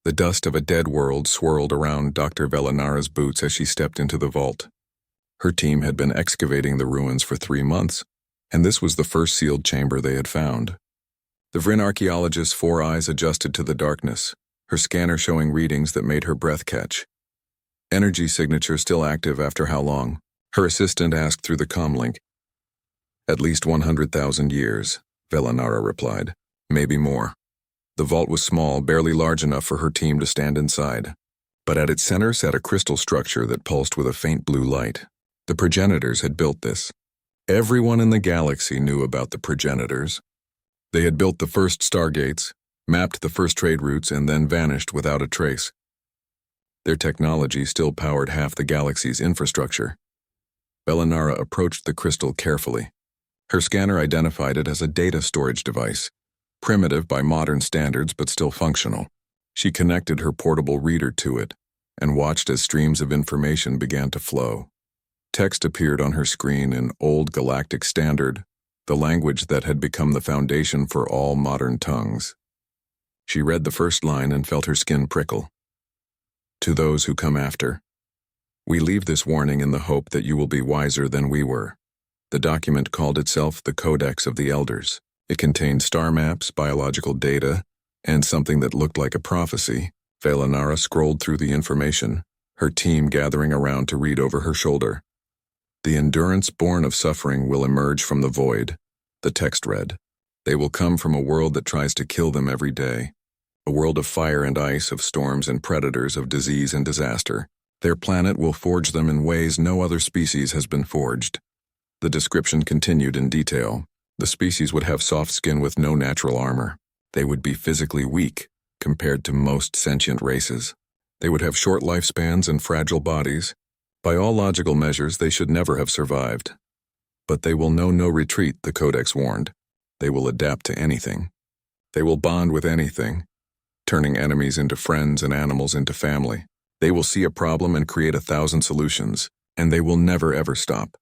The dust of a dead world swirled around Dr. Velanara's boots as she stepped into the vault. Her team had been excavating the ruins for 3 months, and this was the first sealed chamber they had found. The Vryn archaeologist's 4 eyes adjusted to the darkness, her scanner showing readings that made her breath catch. Energy signature still active after how long? Her assistant asked through the comlink. At least 100,000 years, Velanara replied. Maybe more. The vault was small, barely large enough for her team to stand inside. But at its center sat a crystal structure that pulsed with a faint blue light. The progenitors had built this. Everyone in the galaxy knew about the progenitors. They had built the first stargates, mapped the first trade routes, and then vanished without a trace. Their technology still powered half the galaxy's infrastructure. Velanara approached the crystal carefully. Her scanner identified it as a data storage device, primitive by modern standards but still functional. She connected her portable reader to it and watched as streams of information began to flow. Text appeared on her screen in Old Galactic Standard, the language that had become the foundation for all modern tongues. She read the first line and felt her skin prickle. To those who come after, we leave this warning in the hope that you will be wiser than we were. The document called itself the Codex of the Elders. It contained star maps, biological data, and something that looked like a prophecy. Velanara scrolled through the information, her team gathering around to read over her shoulder. The endurance born of suffering will emerge from the void, the text read. They will come from a world that tries to kill them every day. A world of fire and ice, of storms and predators, of disease and disaster. Their planet will forge them in ways no other species has been forged. The description continued in detail. The species would have soft skin with no natural armor. They would be physically weak compared to most sentient races. They would have short lifespans and fragile bodies. By all logical measures, they should never have survived. But they will know no retreat, the Codex warned. They will adapt to anything. They will bond with anything, turning enemies into friends and animals into family. They will see a problem and create 1,000 solutions, and they will never ever stop.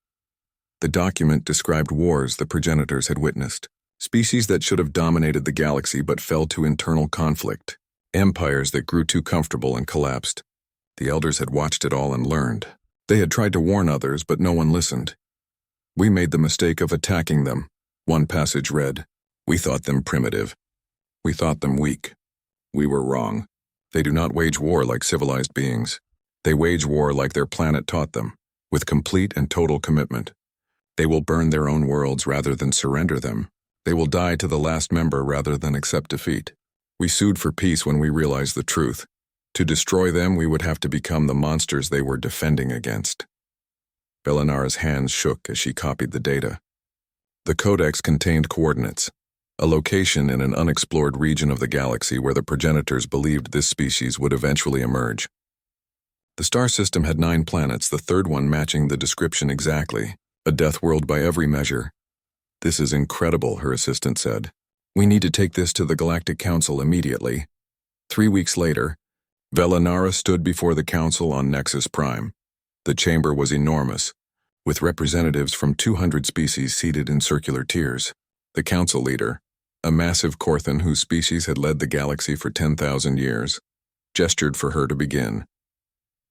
The document described wars the progenitors had witnessed, species that should have dominated the galaxy but fell to internal conflict, empires that grew too comfortable and collapsed. The elders had watched it all and learned. They had tried to warn others, but no one listened. We made the mistake of attacking them, one passage read. We thought them primitive. We thought them weak. We were wrong. They do not wage war like civilized beings. They wage war like their planet taught them, with complete and total commitment. They will burn their own worlds rather than surrender them. They will die to the last member rather than accept defeat. We sued for peace when we realized the truth. To destroy them, we would have to become the monsters they were defending against. Velanara's hands shook as she copied the data. The Codex contained coordinates, a location in an unexplored region of the galaxy where the progenitors believed this species would eventually emerge. The star system had 9 planets, the third one matching the description exactly. A death world by every measure. This is incredible, her assistant said. We need to take this to the Galactic Council immediately. 3 weeks later, Velanara stood before the Council on Nexus Prime. The chamber was enormous, with representatives from 200 species seated in circular tiers. The Council leader, a massive Korthan whose species had led the galaxy for 10,000 years, gestured for her to begin.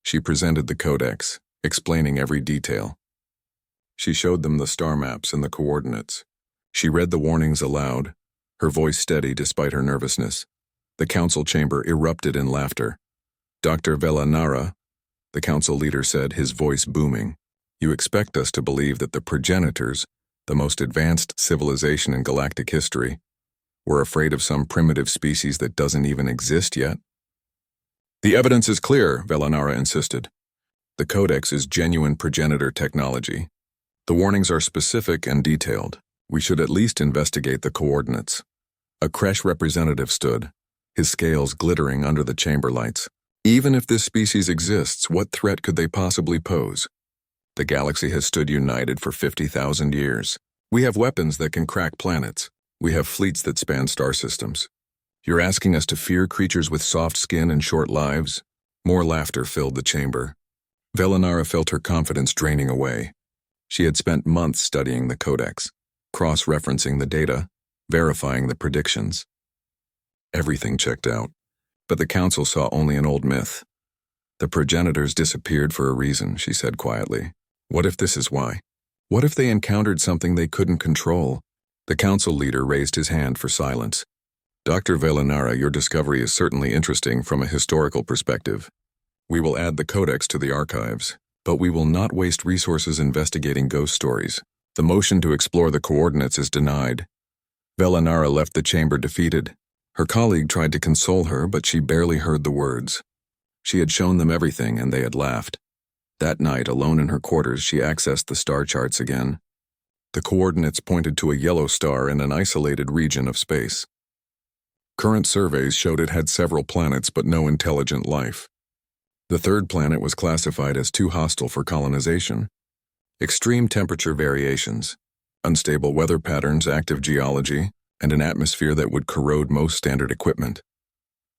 She presented the Codex, explaining every detail. She showed them the star maps and the coordinates. She read the warnings aloud, her voice steady despite her nervousness. The council chamber erupted in laughter. Dr. Velanara, the council leader said, his voice booming, you expect us to believe that the progenitors, the most advanced civilization in galactic history, were afraid of some primitive species that doesn't even exist yet? The evidence is clear, Velanara insisted. The Codex is genuine progenitor technology. The warnings are specific and detailed. We should at least investigate the coordinates. A Kresh representative stood, his scales glittering under the chamber lights. Even if this species exists, what threat could they possibly pose? The galaxy has stood united for 50,000 years. We have weapons that can crack planets. We have fleets that span star systems. You're asking us to fear creatures with soft skin and short lives? More laughter filled the chamber. Velanara felt her confidence draining away. She had spent months studying the Codex, cross-referencing the data, verifying the predictions. Everything checked out. But the council saw only an old myth. The progenitors disappeared for a reason, she said quietly. What if this is why? What if they encountered something they couldn't control? The council leader raised his hand for silence. Dr. Velanara, your discovery is certainly interesting from a historical perspective. We will add the codex to the archives, but we will not waste resources investigating ghost stories. The motion to explore the coordinates is denied. Velanara left the chamber defeated. Her colleague tried to console her, but she barely heard the words. She had shown them everything, and they had laughed. That night, alone in her quarters, she accessed the star charts again. The coordinates pointed to a yellow star in an isolated region of space. Current surveys showed it had several planets but no intelligent life. The third planet was classified as too hostile for colonization. Extreme temperature variations, unstable weather patterns, active geology, and an atmosphere that would corrode most standard equipment.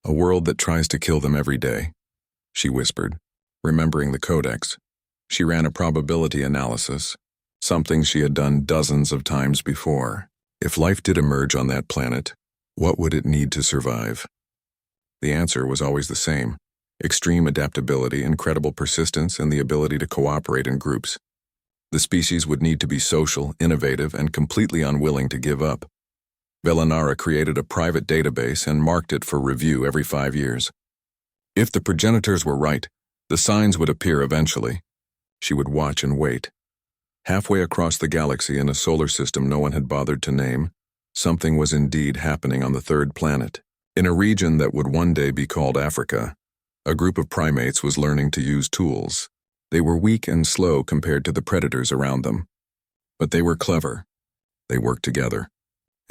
A world that tries to kill them every day, she whispered, remembering the codex. She ran a probability analysis, something she had done dozens of times before. If life did emerge on that planet, what would it need to survive? The answer was always the same: extreme adaptability, incredible persistence, and the ability to cooperate in groups. The species would need to be social, innovative, and completely unwilling to give up. Velanara created a private database and marked it for review every 5 years. If the progenitors were right, the signs would appear eventually. She would watch and wait. Halfway across the galaxy in a solar system no one had bothered to name, something was indeed happening on the third planet. In a region that would one day be called Africa, a group of primates was learning to use tools. They were weak and slow compared to the predators around them. But they were clever. They worked together.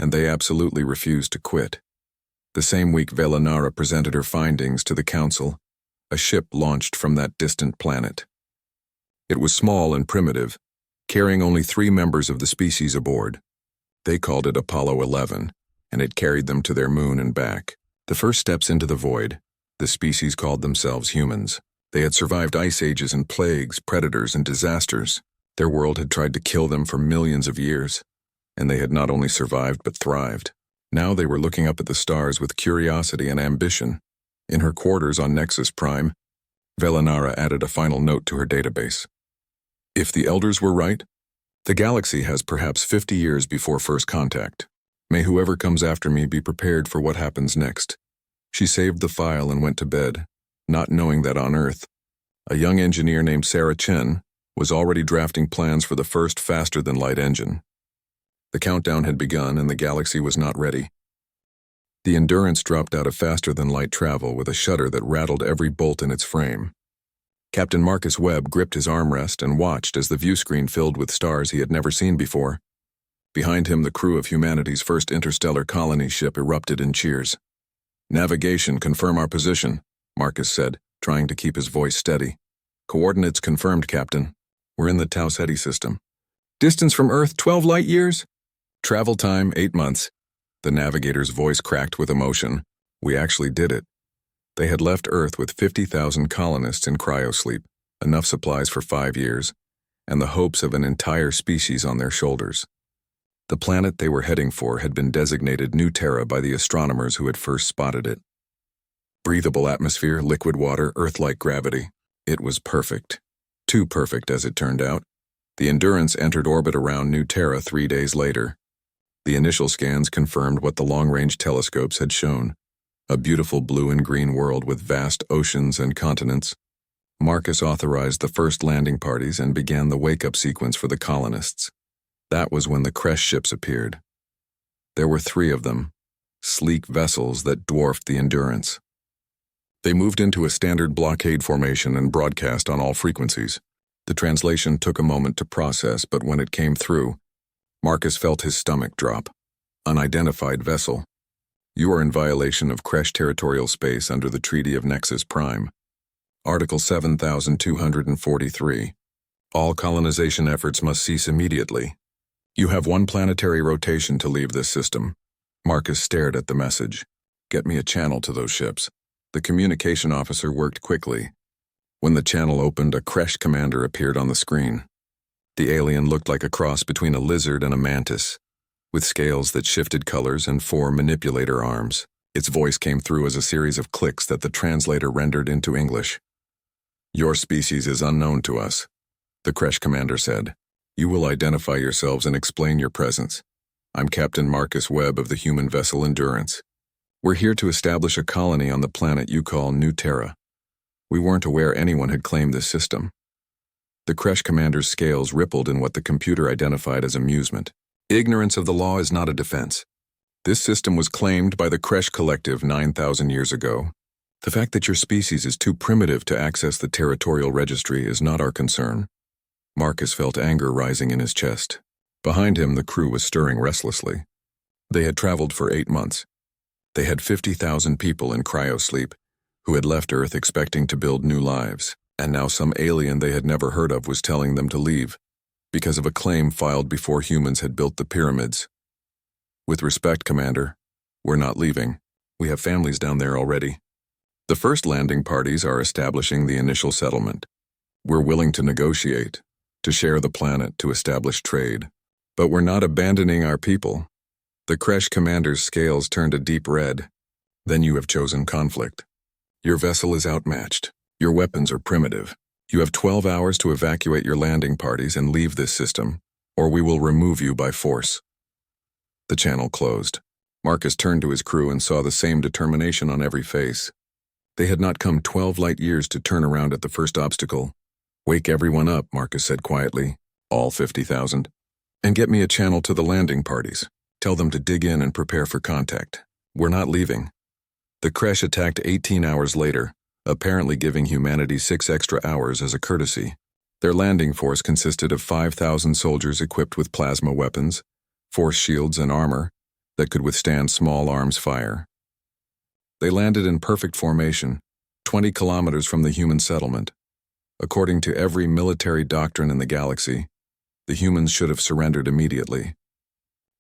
And they absolutely refused to quit. The same week Velanara presented her findings to the council. A ship launched from that distant planet. It was small and primitive, carrying only 3 members of the species aboard. They called it Apollo 11, and it carried them to their moon and back. The first steps into the void, the species called themselves humans. They had survived ice ages and plagues, predators, and disasters. Their world had tried to kill them for millions of years, and they had not only survived but thrived. Now they were looking up at the stars with curiosity and ambition. In her quarters on Nexus Prime, Velanara added a final note to her database. If the elders were right, the galaxy has perhaps 50 years before first contact. May whoever comes after me be prepared for what happens next. She saved the file and went to bed, not knowing that on Earth, a young engineer named Sarah Chen was already drafting plans for the first faster-than-light engine. The countdown had begun and the galaxy was not ready. The Endurance dropped out of faster-than-light travel with a shudder that rattled every bolt in its frame. Captain Marcus Webb gripped his armrest and watched as the view screen filled with stars he had never seen before. Behind him, the crew of humanity's first interstellar colony ship erupted in cheers. "Navigation, confirm our position," Marcus said, trying to keep his voice steady. "Coordinates confirmed, Captain. We're in the Tau Ceti system." "Distance from Earth, 12 light years? "Travel time, 8 months. The navigator's voice cracked with emotion. "We actually did it." They had left Earth with 50,000 colonists in cryosleep, enough supplies for 5 years, and the hopes of an entire species on their shoulders. The planet they were heading for had been designated New Terra by the astronomers who had first spotted it. Breathable atmosphere, liquid water, Earth-like gravity. It was perfect. Too perfect, as it turned out. The Endurance entered orbit around New Terra 3 days later. The initial scans confirmed what the long-range telescopes had shown: a beautiful blue and green world with vast oceans and continents. Marcus authorized the first landing parties and began the wake-up sequence for the colonists. That was when the Kresh ships appeared. There were 3 of them, sleek vessels that dwarfed the Endurance. They moved into a standard blockade formation and broadcast on all frequencies. The translation took a moment to process, but when it came through, Marcus felt his stomach drop. "Unidentified vessel. You are in violation of Kresh territorial space under the Treaty of Nexus Prime. Article 7243. All colonization efforts must cease immediately. You have 1 planetary rotation to leave this system." Marcus stared at the message. "Get me a channel to those ships." The communication officer worked quickly. When the channel opened, a Kresh commander appeared on the screen. The alien looked like a cross between a lizard and a mantis, with scales that shifted colors and 4 manipulator arms. Its voice came through as a series of clicks that the translator rendered into English. "Your species is unknown to us," the Kresh commander said. "You will identify yourselves and explain your presence. I'm Captain Marcus Webb of the human vessel Endurance. We're here to establish a colony on the planet you call New Terra. We weren't aware anyone had claimed this system." The Kresh commander's scales rippled in what the computer identified as amusement. "Ignorance of the law is not a defense. This system was claimed by the Kresh Collective 9,000 years ago. The fact that your species is too primitive to access the territorial registry is not our concern." Marcus felt anger rising in his chest. Behind him, the crew was stirring restlessly. They had traveled for 8 months. They had 50,000 people in cryosleep who had left Earth expecting to build new lives, and now some alien they had never heard of was telling them to leave because of a claim filed before humans had built the pyramids. "With respect, Commander, we're not leaving. We have families down there already. The first landing parties are establishing the initial settlement. We're willing to negotiate, to share the planet, to establish trade. But we're not abandoning our people." The Kresh commander's scales turned a deep red. "Then you have chosen conflict. Your vessel is outmatched. Your weapons are primitive. You have 12 hours to evacuate your landing parties and leave this system, or we will remove you by force." The channel closed. Marcus turned to his crew and saw the same determination on every face. They had not come 12 light years to turn around at the first obstacle. "Wake everyone up," Marcus said quietly, "all 50,000, and get me a channel to the landing parties. Tell them to dig in and prepare for contact. We're not leaving." The Kresh attacked 18 hours later, apparently giving humanity 6 extra hours as a courtesy. Their landing force consisted of 5,000 soldiers equipped with plasma weapons, force shields and armor that could withstand small arms fire. They landed in perfect formation, 20 kilometers from the human settlement. According to every military doctrine in the galaxy, the humans should have surrendered immediately.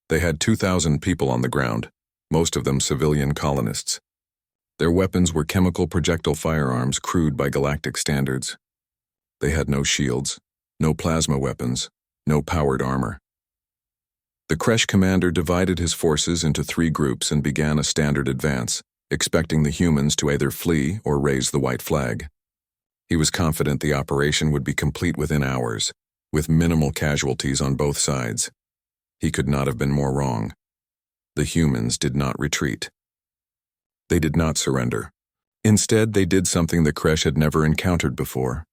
They had 2,000 people on the ground, most of them civilian colonists. Their weapons were chemical projectile firearms crude by galactic standards. They had no shields, no plasma weapons, no powered armor. The Kresh commander divided his forces into 3 groups and began a standard advance, expecting the humans to either flee or raise the white flag. He was confident the operation would be complete within hours, with minimal casualties on both sides. He could not have been more wrong. The humans did not retreat. They did not surrender. Instead, they did something the Kresh had never encountered before.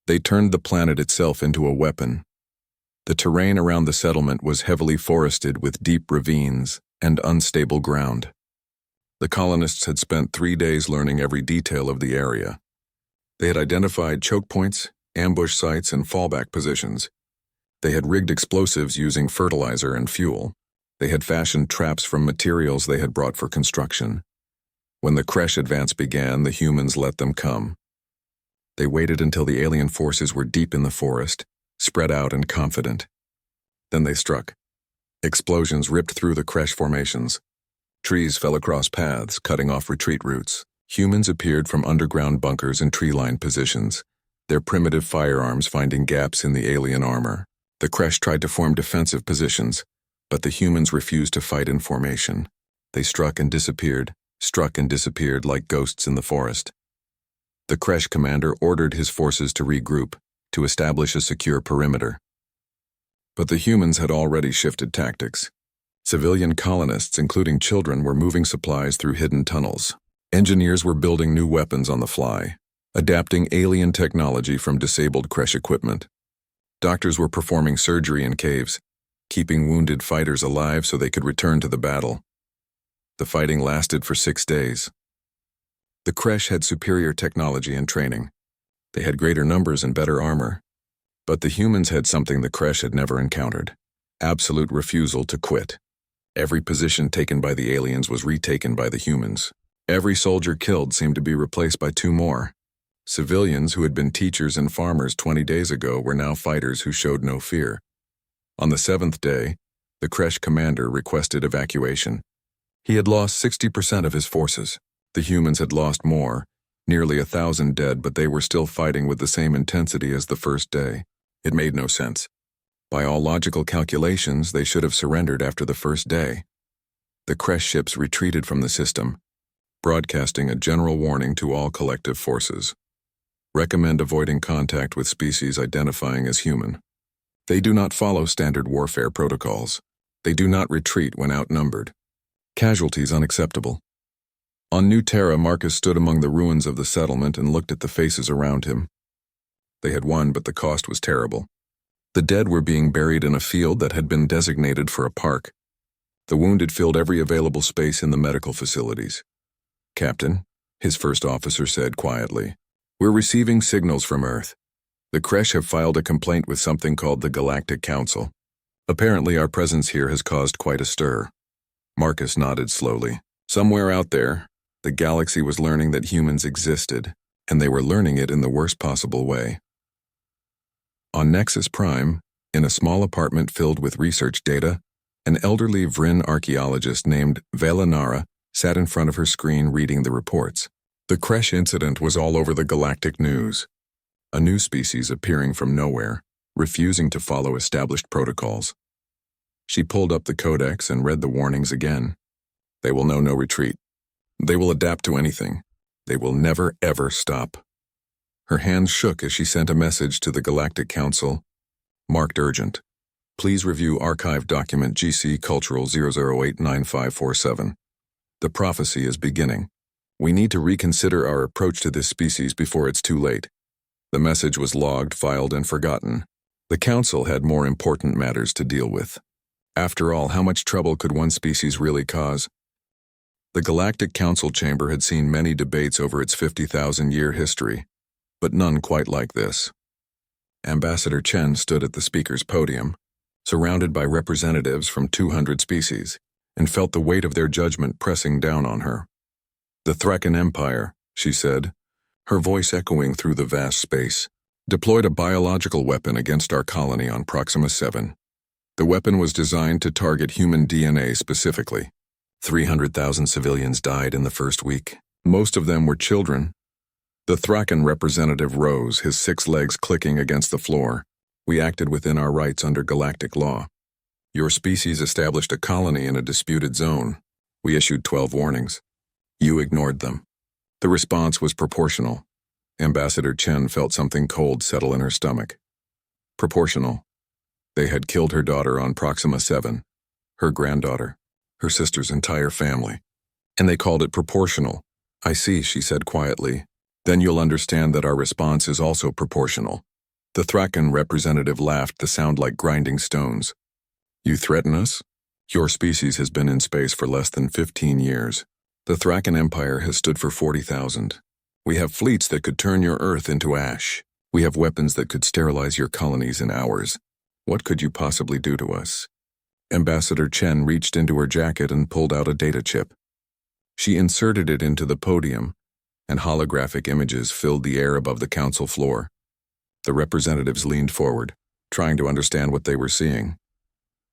They turned the planet itself into a weapon. The terrain around the settlement was heavily forested with deep ravines and unstable ground. The colonists had spent 3 days learning every detail of the area. They had identified choke points, ambush sites, and fallback positions. They had rigged explosives using fertilizer and fuel. They had fashioned traps from materials they had brought for construction. When the Kresh advance began, the humans let them come. They waited until the alien forces were deep in the forest, spread out and confident. Then they struck. Explosions ripped through the Kresh formations. Trees fell across paths, cutting off retreat routes. Humans appeared from underground bunkers and tree-lined positions, their primitive firearms finding gaps in the alien armor. The Kresh tried to form defensive positions, but the humans refused to fight in formation. They struck and disappeared like ghosts in the forest. The Kresh commander ordered his forces to regroup, to establish a secure perimeter. But the humans had already shifted tactics. Civilian colonists, including children, were moving supplies through hidden tunnels. Engineers were building new weapons on the fly, adapting alien technology from disabled Kresh equipment. Doctors were performing surgery in caves, keeping wounded fighters alive so they could return to the battle. The fighting lasted for 6 days. The Kresh had superior technology and training. They had greater numbers and better armor. But the humans had something the Kresh had never encountered: absolute refusal to quit. Every position taken by the aliens was retaken by the humans. Every soldier killed seemed to be replaced by 2 more. Civilians who had been teachers and farmers 20 days ago were now fighters who showed no fear. On the 7th day, the Kresh commander requested evacuation. He had lost 60% of his forces. The humans had lost more, nearly 1,000 dead, but they were still fighting with the same intensity as the first day. It made no sense. By all logical calculations, they should have surrendered after the first day. The Kresh ships retreated from the system, broadcasting a general warning to all collective forces. Recommend avoiding contact with species identifying as human. They do not follow standard warfare protocols. They do not retreat when outnumbered. Casualties unacceptable. On New Terra, Marcus stood among the ruins of the settlement and looked at the faces around him. They had won, but the cost was terrible. The dead were being buried in a field that had been designated for a park. The wounded filled every available space in the medical facilities. "Captain," his first officer said quietly, "we're receiving signals from Earth. The Kresh have filed a complaint with something called the Galactic Council. Apparently our presence here has caused quite a stir." Marcus nodded slowly. Somewhere out there, the galaxy was learning that humans existed, and they were learning it in the worst possible way. On Nexus Prime, in a small apartment filled with research data, an elderly Vryn archaeologist named Velanara sat in front of her screen reading the reports. The Kresh incident was all over the galactic news. A new species appearing from nowhere, refusing to follow established protocols. She pulled up the codex and read the warnings again. They will know no retreat. They will adapt to anything. They will never, ever stop. Her hands shook as she sent a message to the Galactic Council, marked urgent. Please review archived document GC Cultural 0089547. The prophecy is beginning. We need to reconsider our approach to this species before it's too late. The message was logged, filed, and forgotten. The Council had more important matters to deal with. After all, how much trouble could one species really cause? The Galactic Council chamber had seen many debates over its 50,000-year history, but none quite like this. Ambassador Chen stood at the speaker's podium, surrounded by representatives from 200 species, and felt the weight of their judgment pressing down on her. "The Thraken Empire," she said, her voice echoing through the vast space, "deployed a biological weapon against our colony on Proxima 7. The weapon was designed to target human DNA specifically. 300,000 civilians died in the first week. Most of them were children." The Thraken representative rose, his 6 legs clicking against the floor. "We acted within our rights under galactic law. Your species established a colony in a disputed zone. We issued 12 warnings. You ignored them. The response was proportional." Ambassador Chen felt something cold settle in her stomach. Proportional. They had killed her daughter on Proxima 7, her granddaughter, her sister's entire family. And they called it proportional. "I see," she said quietly. "Then you'll understand that our response is also proportional." The Thraken representative laughed, the sound like grinding stones. "You threaten us? Your species has been in space for less than 15 years. The Thraken Empire has stood for 40,000. We have fleets that could turn your Earth into ash. We have weapons that could sterilize your colonies in hours. What could you possibly do to us?" Ambassador Chen reached into her jacket and pulled out a data chip. She inserted it into the podium, and holographic images filled the air above the council floor. The representatives leaned forward, trying to understand what they were seeing.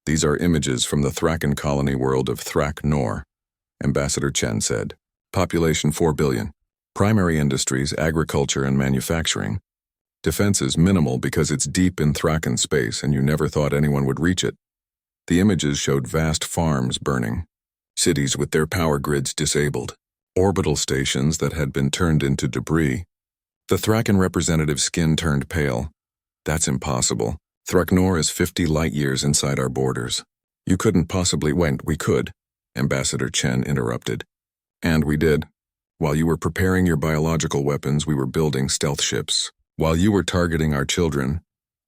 "These are images from the Thraken colony world of Thrak Nor," Ambassador Chen said. "Population 4 billion. Primary industries, agriculture and manufacturing. Defense is minimal because it's deep in Thraken space and you never thought anyone would reach it. The images showed vast farms burning, cities with their power grids disabled, orbital stations that had been turned into debris." The Thraken representative's skin turned pale. "That's impossible. Thraknor is 50 light-years inside our borders. You couldn't possibly— Wait, we could," Ambassador Chen interrupted. "And we did. While you were preparing your biological weapons, we were building stealth ships. While you were targeting our children,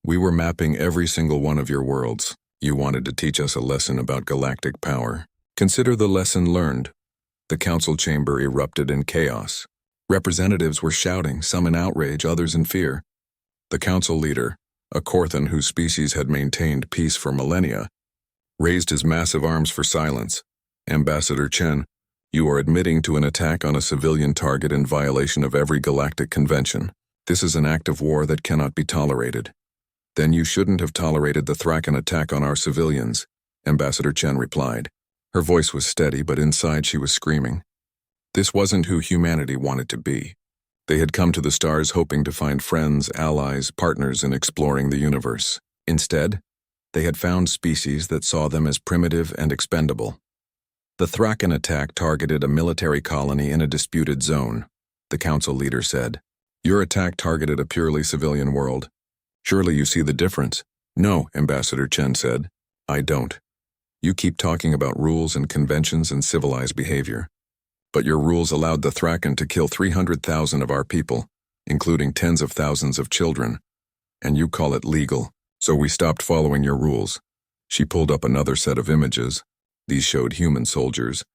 we were mapping every single one of your worlds. You wanted to teach us a lesson about galactic power. Consider the lesson learned." The council chamber erupted in chaos. Representatives were shouting, some in outrage, others in fear. The council leader, a Korthan whose species had maintained peace for millennia, raised his massive arms for silence. "Ambassador Chen, you are admitting to an attack on a civilian target in violation of every galactic convention. This is an act of war that cannot be tolerated." "Then you shouldn't have tolerated the Thraken attack on our civilians," Ambassador Chen replied. Her voice was steady, but inside she was screaming. This wasn't who humanity wanted to be. They had come to the stars hoping to find friends, allies, partners in exploring the universe. Instead, they had found species that saw them as primitive and expendable. The Thraken attack targeted a military colony in a disputed zone, the council leader said. Your attack targeted a purely civilian world. Surely you see the difference. No, Ambassador Chen said. I don't. You keep talking about rules and conventions and civilized behavior. But your rules allowed the Thraken to kill 300,000 of our people, including tens of thousands of children. And you call it legal, so we stopped following your rules. She pulled up another set of images. These showed human soldiers,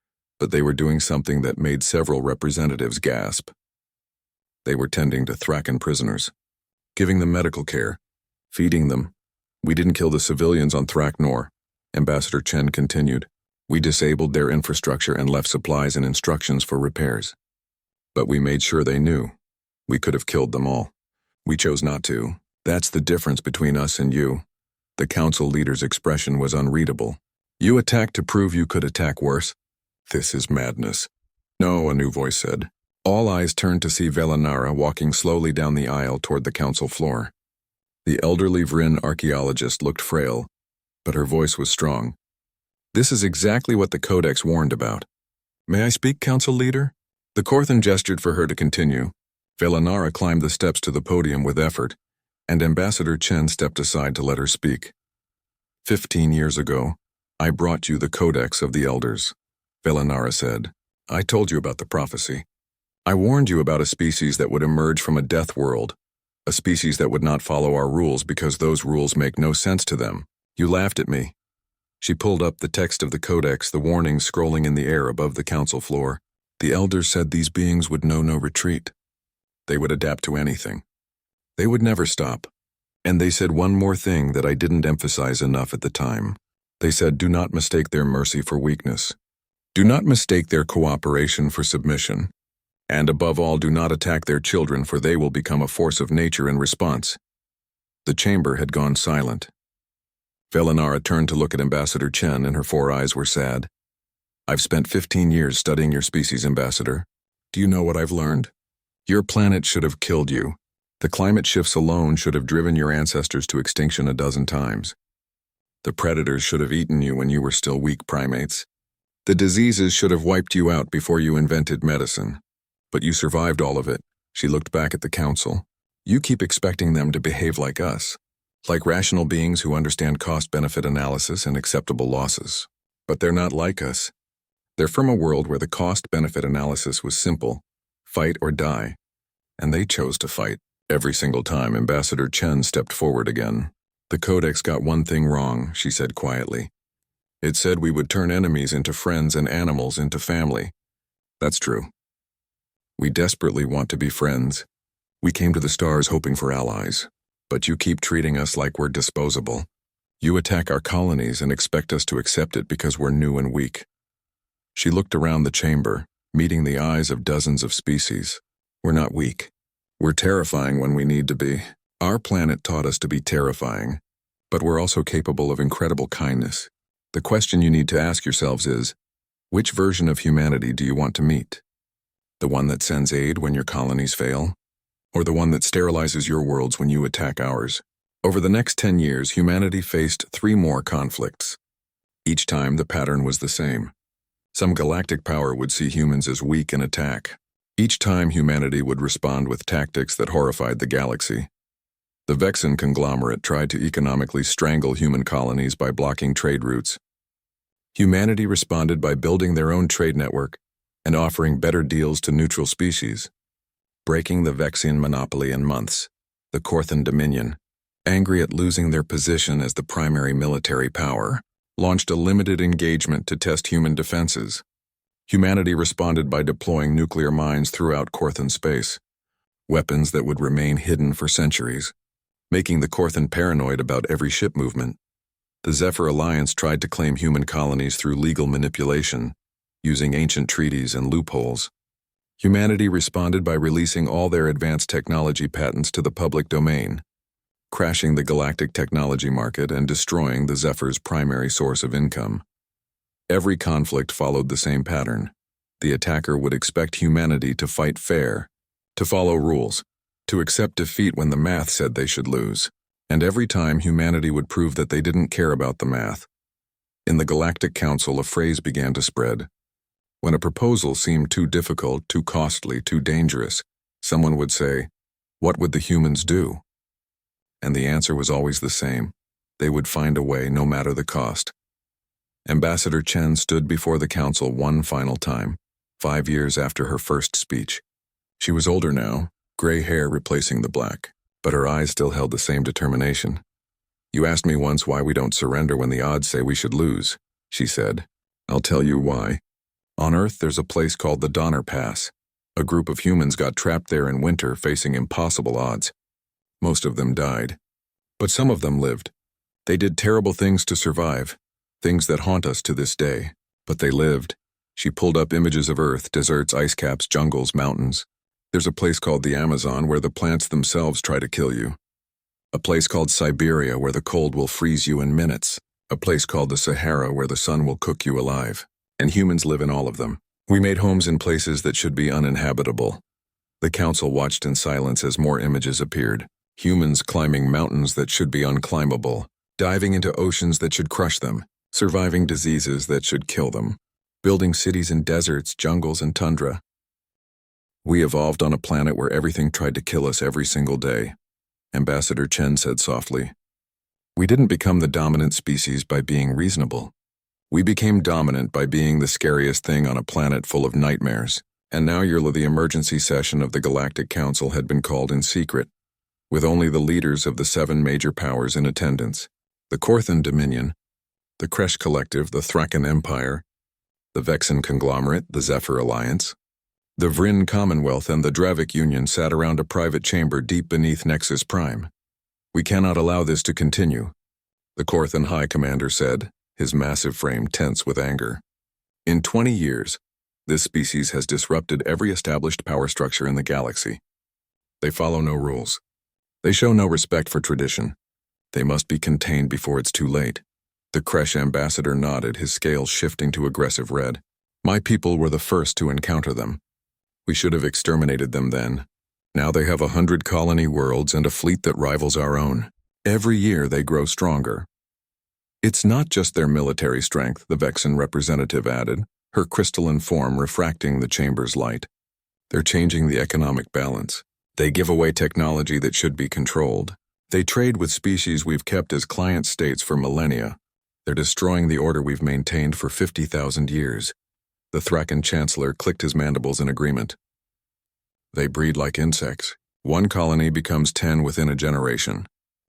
but they were doing something that made several representatives gasp. They were tending to Thraken prisoners, giving them medical care, feeding them. We didn't kill the civilians on Thraknor, Ambassador Chen continued. We disabled their infrastructure and left supplies and instructions for repairs. But we made sure they knew. We could have killed them all. We chose not to. That's the difference between us and you. The council leader's expression was unreadable. You attacked to prove you could attack worse? This is madness. No, a new voice said. All eyes turned to see Velanara walking slowly down the aisle toward the council floor. The elderly Vryn archaeologist looked frail, but her voice was strong. This is exactly what the Codex warned about. May I speak, council leader? The Corthan gestured for her to continue. Velanara climbed the steps to the podium with effort, and Ambassador Chen stepped aside to let her speak. 15 years ago, I brought you the Codex of the Elders, Velanara said. I told you about the prophecy. I warned you about a species that would emerge from a death world, a species that would not follow our rules because those rules make no sense to them. You laughed at me. She pulled up the text of the Codex, the warning scrolling in the air above the council floor. The Elders said these beings would know no retreat. They would adapt to anything. They would never stop. And they said one more thing that I didn't emphasize enough at the time. They said, do not mistake their mercy for weakness. Do not mistake their cooperation for submission. And above all, do not attack their children, for they will become a force of nature in response. The chamber had gone silent. Velanara turned to look at Ambassador Chen, and her 4 eyes were sad. I've spent 15 years studying your species, Ambassador. Do you know what I've learned? Your planet should have killed you. The climate shifts alone should have driven your ancestors to extinction a dozen times. The predators should have eaten you when you were still weak primates. The diseases should have wiped you out before you invented medicine. But you survived all of it. She looked back at the council. You keep expecting them to behave like us, like rational beings who understand cost-benefit analysis and acceptable losses. But they're not like us. They're from a world where the cost-benefit analysis was simple, fight or die. And they chose to fight. Every single time, Ambassador Chen stepped forward again. The Codex got one thing wrong, she said quietly. It said we would turn enemies into friends and animals into family. That's true. We desperately want to be friends. We came to the stars hoping for allies. But you keep treating us like we're disposable. You attack our colonies and expect us to accept it because we're new and weak. She looked around the chamber, meeting the eyes of dozens of species. We're not weak. We're terrifying when we need to be. Our planet taught us to be terrifying, but we're also capable of incredible kindness. The question you need to ask yourselves is, which version of humanity do you want to meet? The one that sends aid when your colonies fail? Or the one that sterilizes your worlds when you attack ours? Over the next 10 years, humanity faced 3 more conflicts. Each time, the pattern was the same. Some galactic power would see humans as weak and attack. Each time, humanity would respond with tactics that horrified the galaxy. The Vexen conglomerate tried to economically strangle human colonies by blocking trade routes. Humanity responded by building their own trade network and offering better deals to neutral species. Breaking the Vexian monopoly in months, the Corthan Dominion, angry at losing their position as the primary military power, launched a limited engagement to test human defenses. Humanity responded by deploying nuclear mines throughout Corthan space, weapons that would remain hidden for centuries, making the Corthan paranoid about every ship movement. The Zephyr Alliance tried to claim human colonies through legal manipulation, using ancient treaties and loopholes. Humanity responded by releasing all their advanced technology patents to the public domain, crashing the galactic technology market and destroying the Zephyr's primary source of income. Every conflict followed the same pattern. The attacker would expect humanity to fight fair, to follow rules, to accept defeat when the math said they should lose. And every time, humanity would prove that they didn't care about the math. In the Galactic Council, a phrase began to spread. When a proposal seemed too difficult, too costly, too dangerous, someone would say, "What would the humans do?" And the answer was always the same. They would find a way, no matter the cost. Ambassador Chen stood before the council one final time, 5 years after her first speech. She was older now, gray hair replacing the black, but her eyes still held the same determination. "You asked me once why we don't surrender when the odds say we should lose," she said. "I'll tell you why. On Earth, there's a place called the Donner Pass. A group of humans got trapped there in winter, facing impossible odds. Most of them died, but some of them lived. They did terrible things to survive, things that haunt us to this day, but they lived." She pulled up images of Earth, deserts, ice caps, jungles, mountains. "There's a place called the Amazon where the plants themselves try to kill you. A place called Siberia where the cold will freeze you in minutes. A place called the Sahara where the sun will cook you alive. And humans live in all of them. We made homes in places that should be uninhabitable." The council watched in silence as more images appeared. Humans climbing mountains that should be unclimbable, diving into oceans that should crush them, surviving diseases that should kill them, building cities in deserts, jungles, and tundra. "We evolved on a planet where everything tried to kill us every single day," Ambassador Chen said softly. "We didn't become the dominant species by being reasonable. We became dominant by being the scariest thing on a planet full of nightmares. And now the emergency session of the Galactic Council had been called in secret, with only the leaders of the 7 major powers in attendance: the Korthan Dominion, the Kresh Collective, the Thraken Empire, the Vexen Conglomerate, the Zephyr Alliance. The Vryn Commonwealth and the Dravik Union sat around a private chamber deep beneath Nexus Prime. "We cannot allow this to continue," the Korthan High Commander said, his massive frame tense with anger. "In 20 years, this species has disrupted every established power structure in the galaxy. They follow no rules. They show no respect for tradition. They must be contained before it's too late." The Kresh ambassador nodded, his scales shifting to aggressive red. "My people were the first to encounter them. We should have exterminated them then. Now they have 100 colony worlds and a fleet that rivals our own. Every year they grow stronger." "It's not just their military strength," the Vexen representative added, her crystalline form refracting the chamber's light. "They're changing the economic balance. They give away technology that should be controlled. They trade with species we've kept as client states for millennia. They're destroying the order we've maintained for 50,000 years. The Thraken Chancellor clicked his mandibles in agreement. "They breed like insects. One colony becomes 10 within a generation.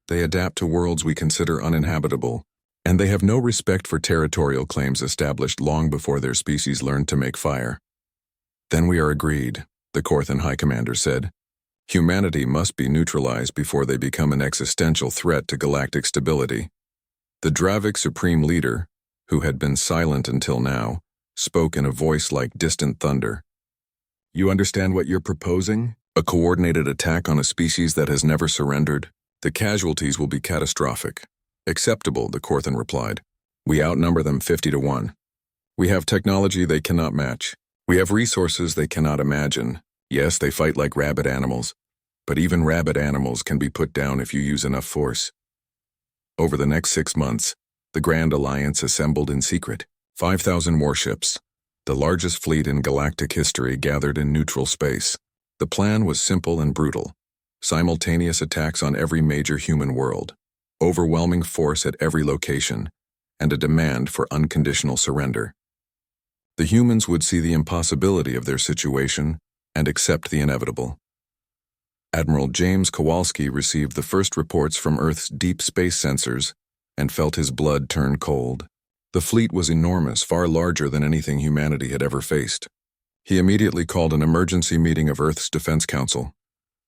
They adapt to worlds we consider uninhabitable, and they have no respect for territorial claims established long before their species learned to make fire." "Then we are agreed," the Korthan High Commander said. "Humanity must be neutralized before they become an existential threat to galactic stability." The Dravik Supreme Leader, who had been silent until now, spoke in a voice like distant thunder. "You understand what you're proposing? A coordinated attack on a species that has never surrendered? The casualties will be catastrophic." "Acceptable," the Korthan replied. "We outnumber them 50 to 1. We have technology they cannot match. We have resources they cannot imagine. Yes, they fight like rabid animals, but even rabid animals can be put down if you use enough force." Over the next 6 months, the Grand Alliance assembled in secret. 5,000 warships, the largest fleet in galactic history, gathered in neutral space. The plan was simple and brutal: simultaneous attacks on every major human world, overwhelming force at every location, and a demand for unconditional surrender. The humans would see the impossibility of their situation and accept the inevitable. Admiral James Kowalski received the first reports from Earth's deep space sensors and felt his blood turn cold. The fleet was enormous, far larger than anything humanity had ever faced. He immediately called an emergency meeting of Earth's Defense Council.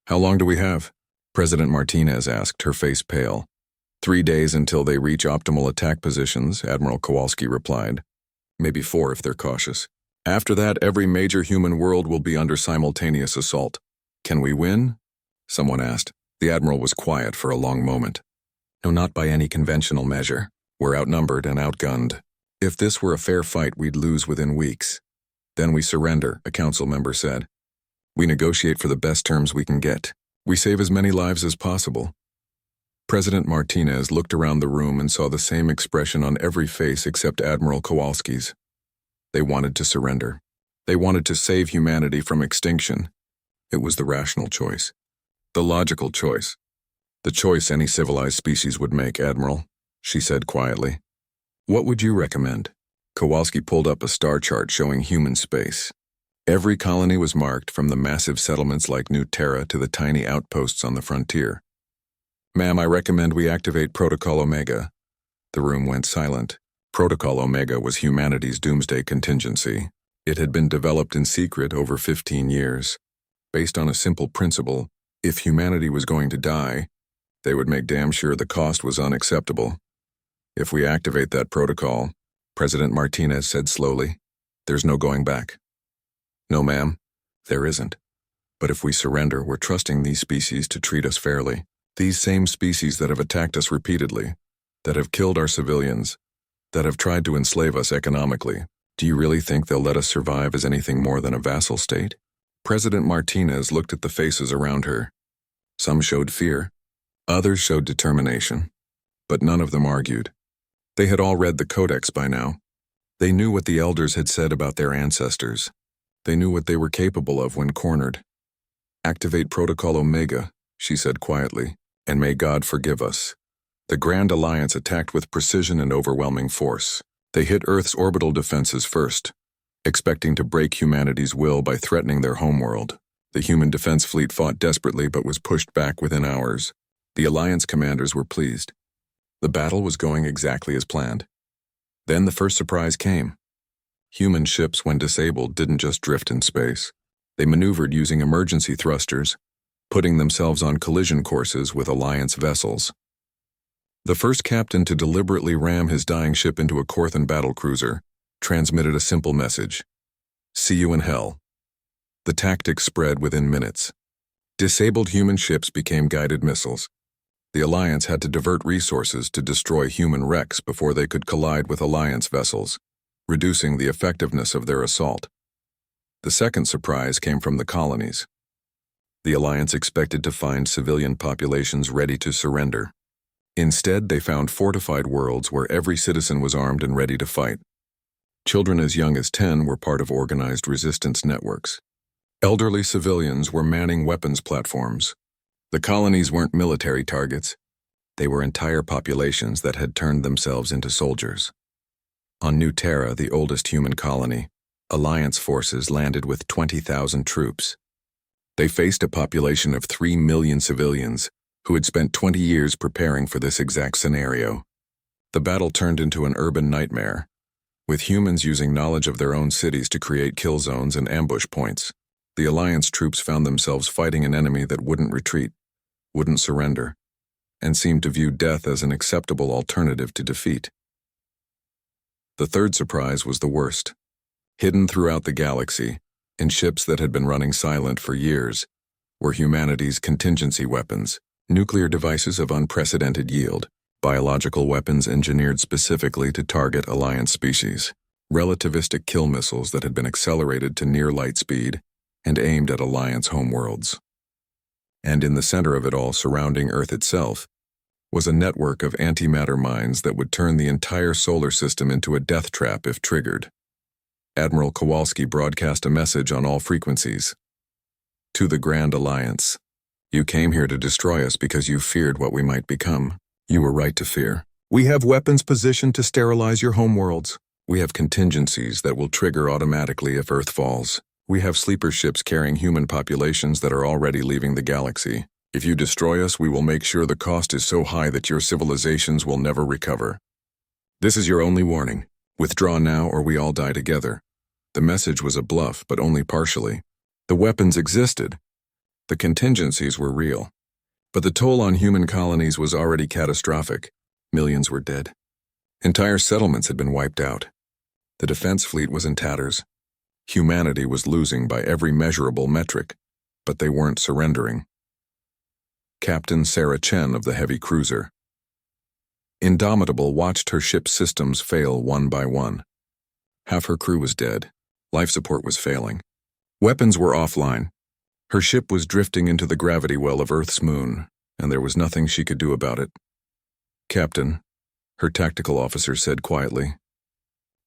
"How long do we have?" President Martinez asked, her face pale. 3 days until they reach optimal attack positions," Admiral Kowalski replied. "Maybe 4 if they're cautious. After that, every major human world will be under simultaneous assault." "Can we win?" someone asked. The Admiral was quiet for a long moment. "No, not by any conventional measure. We're outnumbered and outgunned. If this were a fair fight, we'd lose within weeks." "Then we surrender," a council member said. "We negotiate for the best terms we can get. We save as many lives as possible." President Martinez looked around the room and saw the same expression on every face except Admiral Kowalski's. They wanted to surrender. They wanted to save humanity from extinction. It was the rational choice. The logical choice. The choice any civilized species would make, Admiral, she said quietly. What would you recommend? Kowalski pulled up a star chart showing human space. Every colony was marked, from the massive settlements like New Terra to the tiny outposts on the frontier. Ma'am, I recommend we activate Protocol Omega. The room went silent. Protocol Omega was humanity's doomsday contingency. It had been developed in secret over 15 years, based on a simple principle: if humanity was going to die, they would make damn sure the cost was unacceptable. If we activate that protocol, President Martinez said slowly, there's no going back. No, ma'am, there isn't. But if we surrender, we're trusting these species to treat us fairly. These same species that have attacked us repeatedly, that have killed our civilians, that have tried to enslave us economically. Do you really think they'll let us survive as anything more than a vassal state? President Martinez looked at the faces around her. Some showed fear. Others showed determination. But none of them argued. They had all read the Codex by now. They knew what the elders had said about their ancestors. They knew what they were capable of when cornered. Activate Protocol Omega, she said quietly, and may God forgive us. The Grand Alliance attacked with precision and overwhelming force. They hit Earth's orbital defenses first, expecting to break humanity's will by threatening their homeworld. The human defense fleet fought desperately but was pushed back within hours. The Alliance commanders were pleased. The battle was going exactly as planned. Then the first surprise came. Human ships, when disabled, didn't just drift in space. They maneuvered using emergency thrusters, putting themselves on collision courses with Alliance vessels. The first captain to deliberately ram his dying ship into a Corthan battlecruiser transmitted a simple message: see you in hell. The tactics spread within minutes. Disabled human ships became guided missiles. The Alliance had to divert resources to destroy human wrecks before they could collide with Alliance vessels, reducing the effectiveness of their assault. The second surprise came from the colonies. The Alliance expected to find civilian populations ready to surrender. Instead, they found fortified worlds where every citizen was armed and ready to fight. Children as young as 10 were part of organized resistance networks. Elderly civilians were manning weapons platforms. The colonies weren't military targets. They were entire populations that had turned themselves into soldiers. On New Terra, the oldest human colony, Alliance forces landed with 20,000 troops. They faced a population of 3 million civilians who had spent 20 years preparing for this exact scenario. The battle turned into an urban nightmare, with humans using knowledge of their own cities to create kill zones and ambush points. The Alliance troops found themselves fighting an enemy that wouldn't retreat, wouldn't surrender, and seemed to view death as an acceptable alternative to defeat. The third surprise was the worst. Hidden throughout the galaxy, in ships that had been running silent for years, were humanity's contingency weapons, nuclear devices of unprecedented yield, biological weapons engineered specifically to target Alliance species, relativistic kill missiles that had been accelerated to near light speed and aimed at Alliance homeworlds. And in the center of it all, surrounding Earth itself, was a network of antimatter mines that would turn the entire solar system into a death trap if triggered. Admiral Kowalski broadcast a message on all frequencies. To the Grand Alliance. You came here to destroy us because you feared what we might become. You were right to fear. We have weapons positioned to sterilize your homeworlds. We have contingencies that will trigger automatically if Earth falls. We have sleeper ships carrying human populations that are already leaving the galaxy. If you destroy us, we will make sure the cost is so high that your civilizations will never recover. This is your only warning. Withdraw now or we all die together. The message was a bluff, but only partially. The weapons existed. The contingencies were real. But the toll on human colonies was already catastrophic. Millions were dead. Entire settlements had been wiped out. The defense fleet was in tatters. Humanity was losing by every measurable metric, but they weren't surrendering. Captain Sarah Chen of the heavy cruiser. Indomitable watched her ship's systems fail one by one. Half her crew was dead. Life support was failing. Weapons were offline. Her ship was drifting into the gravity well of Earth's moon. and there was nothing she could do about it. "Captain," her tactical officer said quietly,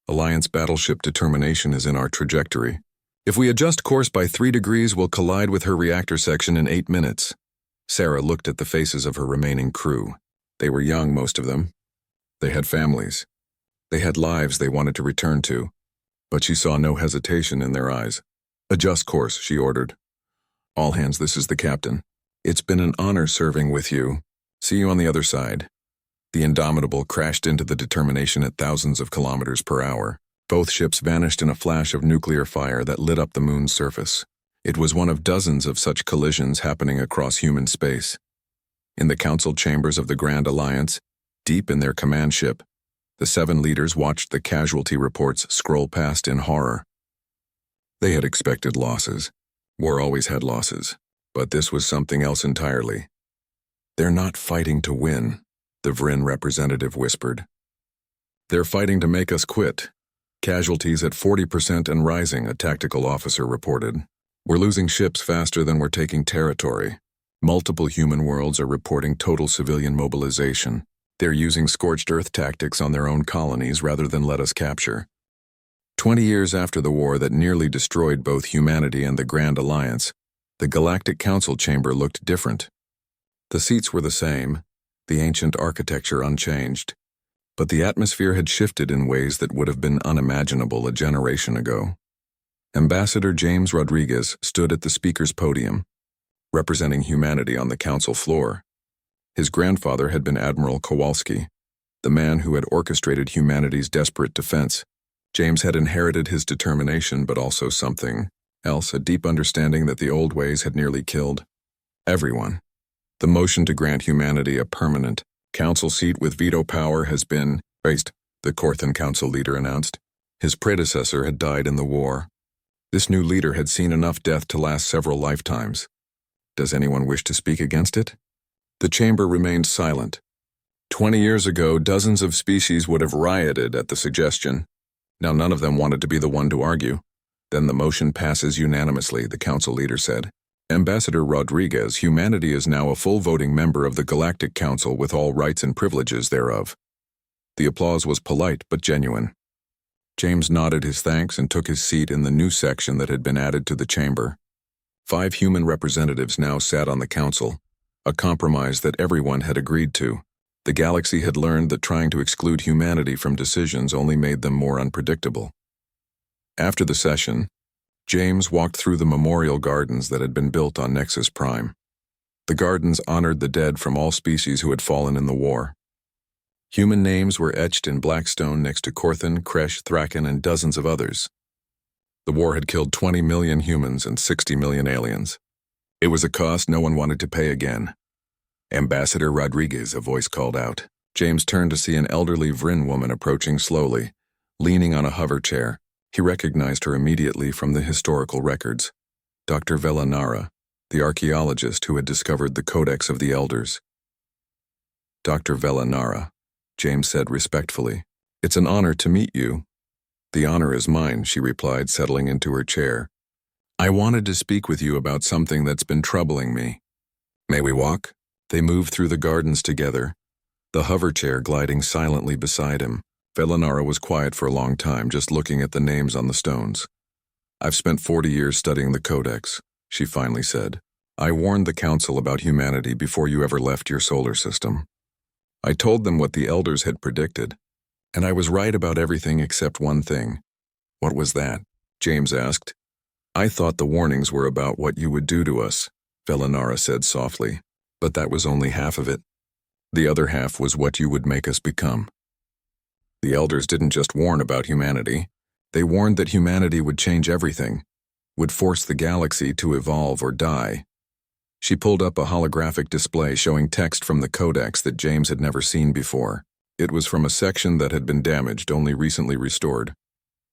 "Alliance battleship Determination is in our trajectory. If we adjust course by 3 degrees, we'll collide with her reactor section in 8 minutes. Sarah looked at the faces of her remaining crew. They were young, most of them. They had families. They had lives they wanted to return to, but she saw no hesitation in their eyes. "Adjust course," she ordered. "All hands, this is the captain. It's been an honor serving with you. See you on the other side." The Indomitable crashed into the Determination at thousands of kilometers per hour. Both ships vanished in a flash of nuclear fire that lit up the moon's surface. It was one of dozens of such collisions happening across human space. In the council chambers of the Grand Alliance, deep in their command ship, the 7 leaders watched the casualty reports scroll past in horror. They had expected losses. War always had losses, but this was something else entirely. "They're not fighting to win," the Vryn representative whispered. "They're fighting to make us quit." "Casualties at 40% and rising," a tactical officer reported. "We're losing ships faster than we're taking territory. Multiple human worlds are reporting total civilian mobilization. They're using scorched earth tactics on their own colonies rather than let us capture." 20 years after the war that nearly destroyed both humanity and the Grand Alliance, the Galactic Council chamber looked different. The seats were the same, the ancient architecture unchanged, but the atmosphere had shifted in ways that would have been unimaginable a generation ago. Ambassador James Rodriguez stood at the speaker's podium, representing humanity on the council floor. His grandfather had been Admiral Kowalski, the man who had orchestrated humanity's desperate defense. James had inherited his determination, but also something else, a deep understanding that the old ways had nearly killed everyone. "The motion to grant humanity a permanent council seat with veto power has been raised," the Corthan council leader announced. His predecessor had died in the war. This new leader had seen enough death to last several lifetimes. Does anyone wish to speak against it? The chamber remained silent. 20 years ago, dozens of species would have rioted at the suggestion. Now none of them wanted to be the one to argue. "Then the motion passes unanimously," the council leader said. "Ambassador Rodriguez, humanity is now a full voting member of the Galactic Council with all rights and privileges thereof." The applause was polite but genuine. James nodded his thanks and took his seat in the new section that had been added to the chamber. 5 human representatives now sat on the council, a compromise that everyone had agreed to. The galaxy had learned that trying to exclude humanity from decisions only made them more unpredictable. After the session, James walked through the memorial gardens that had been built on Nexus Prime. The gardens honored the dead from all species who had fallen in the war. Human names were etched in black stone next to Corthan, Kresh, Thrackan, and dozens of others. The war had killed 20 million humans and 60 million aliens. It was a cost no one wanted to pay again. "Ambassador Rodriguez," a voice called out. James turned to see an elderly Vryn woman approaching slowly, leaning on a hover chair. He recognized her immediately from the historical records. Dr. Velanara, the archaeologist who had discovered the Codex of the Elders. "Dr. Velanara," James said respectfully, "it's an honor to meet you." "The honor is mine," she replied, settling into her chair. "I wanted to speak with you about something that's been troubling me. May we walk?" They moved through the gardens together, the hover chair gliding silently beside him. Velanara was quiet for a long time, just looking at the names on the stones. "I've spent 40 years studying the Codex," she finally said. "I warned the Council about humanity before you ever left your solar system. I told them what the Elders had predicted, and I was right about everything except one thing." "What was that?" James asked. "I thought the warnings were about what you would do to us," Velanara said softly. "But that was only half of it. The other half was what you would make us become." The Elders didn't just warn about humanity. They warned that humanity would change everything, would force the galaxy to evolve or die. She pulled up a holographic display showing text from the Codex that James had never seen before. It was from a section that had been damaged, only recently restored.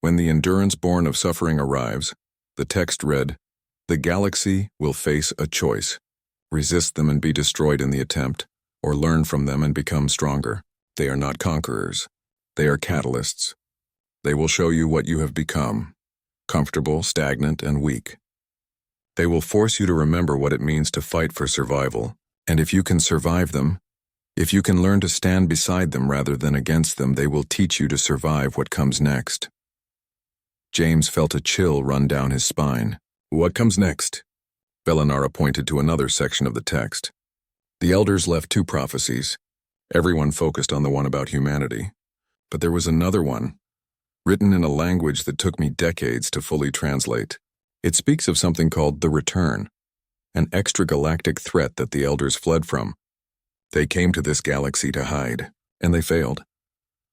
"When the endurance born of suffering arrives," the text read, "the galaxy will face a choice. Resist them and be destroyed in the attempt, or learn from them and become stronger. They are not conquerors. They are catalysts. They will show you what you have become, comfortable, stagnant, and weak. They will force you to remember what it means to fight for survival, And if you can survive them, if you can learn to stand beside them rather than against them, they will teach you to survive what comes next. James felt a chill run down his spine. What comes next? Velanara pointed to another section of the text. The elders left 2 prophecies. Everyone focused on the one about humanity. But there was another one, written in a language that took me decades to fully translate. It speaks of something called the Return, an extragalactic threat that the elders fled from. They came to this galaxy to hide, and they failed.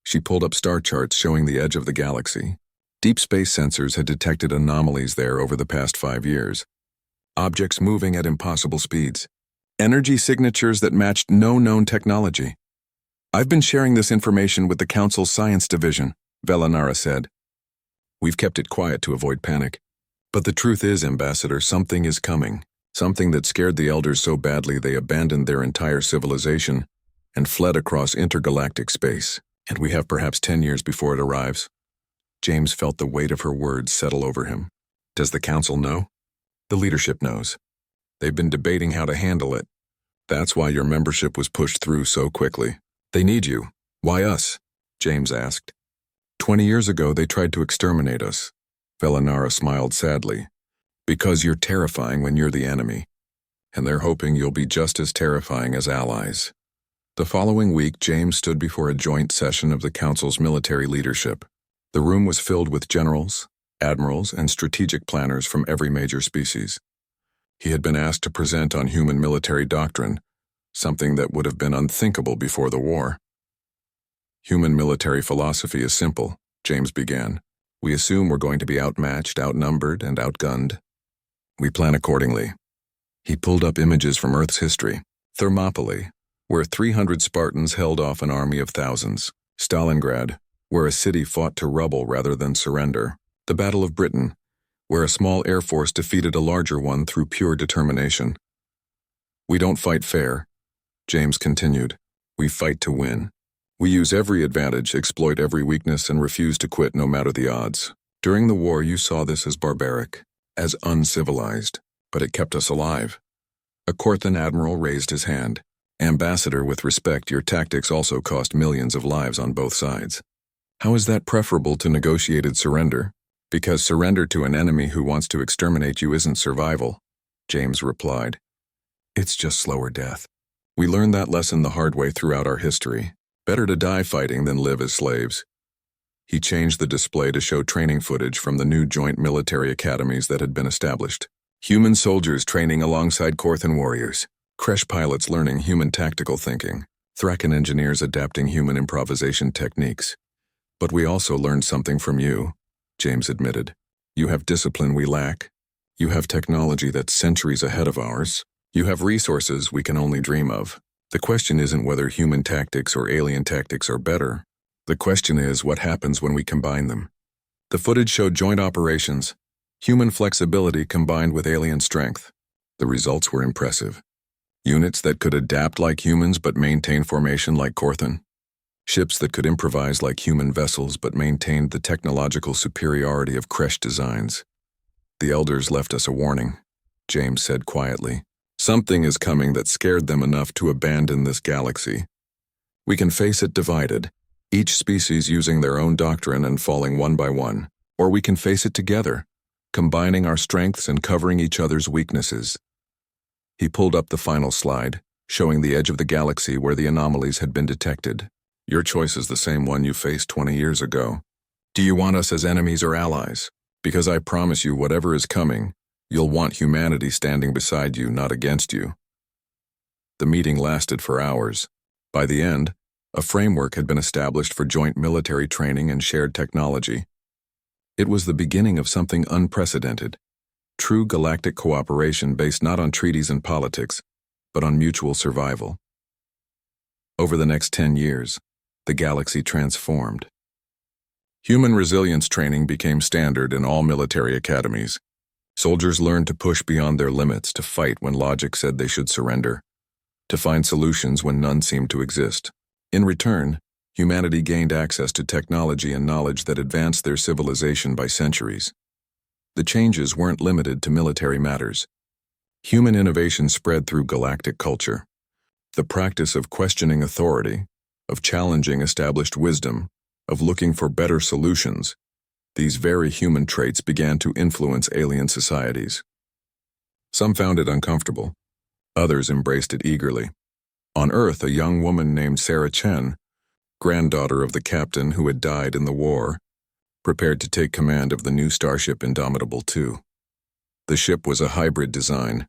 She pulled up star charts showing the edge of the galaxy. Deep space sensors had detected anomalies there over the past 5 years. Objects moving at impossible speeds. Energy signatures that matched no known technology. I've been sharing this information with the Council's Science Division, Velanara said. We've kept it quiet to avoid panic. But the truth is, Ambassador, something is coming. Something that scared the elders so badly they abandoned their entire civilization and fled across intergalactic space. And we have perhaps 10 years before it arrives. James felt the weight of her words settle over him. Does the Council know? The leadership knows. They've been debating how to handle it. That's why your membership was pushed through so quickly. They need you. Why us? James asked. 20 years ago, they tried to exterminate us. Velanara smiled sadly. Because you're terrifying when you're the enemy. And they're hoping you'll be just as terrifying as allies. The following week, James stood before a joint session of the Council's military leadership. The room was filled with generals, admirals, and strategic planners from every major species. He had been asked to present on human military doctrine, something that would have been unthinkable before the war. Human military philosophy is simple, James began. We assume we're going to be outmatched, outnumbered, and outgunned. We plan accordingly. He pulled up images from Earth's history. Thermopylae, where 300 Spartans held off an army of thousands. Stalingrad, where a city fought to rubble rather than surrender. The Battle of Britain, where a small air force defeated a larger one through pure determination. We don't fight fair, James continued. We fight to win. We use every advantage, exploit every weakness, and refuse to quit no matter the odds. During the war, you saw this as barbaric, as uncivilized, but it kept us alive. A Korthan admiral raised his hand. Ambassador, with respect, your tactics also cost millions of lives on both sides. How is that preferable to negotiated surrender? Because surrender to an enemy who wants to exterminate you isn't survival, James replied. It's just slower death. We learned that lesson the hard way throughout our history. Better to die fighting than live as slaves. He changed the display to show training footage from the new joint military academies that had been established. Human soldiers training alongside Korthan warriors. Kresh pilots learning human tactical thinking. Thraken engineers adapting human improvisation techniques. But we also learned something from you, James admitted. You have discipline we lack. You have technology that's centuries ahead of ours. You have resources we can only dream of. The question isn't whether human tactics or alien tactics are better. The question is what happens when we combine them. The footage showed joint operations, human flexibility combined with alien strength. The results were impressive. Units that could adapt like humans but maintain formation like Korthan. Ships that could improvise like human vessels but maintained the technological superiority of Kresh designs. The elders left us a warning, James said quietly. Something is coming that scared them enough to abandon this galaxy. We can face it divided, each species using their own doctrine and falling one by one, or we can face it together, combining our strengths and covering each other's weaknesses. He pulled up the final slide, showing the edge of the galaxy where the anomalies had been detected. Your choice is the same one you faced 20 years ago. Do you want us as enemies or allies? Because I promise you, whatever is coming, you'll want humanity standing beside you, not against you. The meeting lasted for hours. By the end, a framework had been established for joint military training and shared technology. It was the beginning of something unprecedented. True galactic cooperation based not on treaties and politics, but on mutual survival. Over the next 10 years, the galaxy transformed. Human resilience training became standard in all military academies. Soldiers learned to push beyond their limits, to fight when logic said they should surrender, to find solutions when none seemed to exist. In return, humanity gained access to technology and knowledge that advanced their civilization by centuries. The changes weren't limited to military matters. Human innovation spread through galactic culture. The practice of questioning authority, of challenging established wisdom, of looking for better solutions, these very human traits began to influence alien societies. Some found it uncomfortable. Others embraced it eagerly. On Earth, a young woman named Sarah Chen, granddaughter of the captain who had died in the war, prepared to take command of the new starship Indomitable II. The ship was a hybrid design,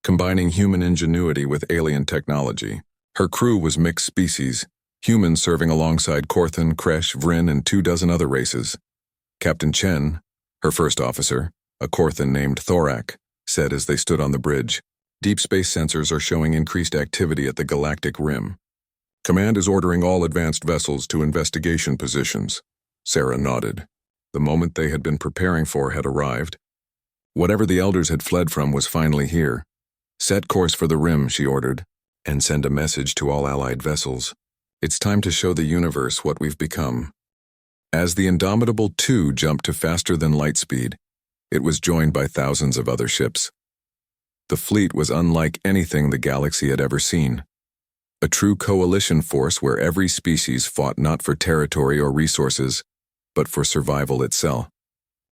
combining human ingenuity with alien technology. Her crew was mixed species, humans serving alongside Korthan, Kresh, Vryn, and 24 other races. Captain Chen, her first officer, a Korthan named Thorak, said as they stood on the bridge, "Deep space sensors are showing increased activity at the galactic rim. Command is ordering all advanced vessels to investigation positions." Sarah nodded. The moment they had been preparing for had arrived. Whatever the elders had fled from was finally here. "Set course for the rim," she ordered, "and send a message to all allied vessels. It's time to show the universe what we've become." As the Indomitable II jumped to faster than light speed, it was joined by thousands of other ships. The fleet was unlike anything the galaxy had ever seen. A true coalition force where every species fought not for territory or resources, but for survival itself.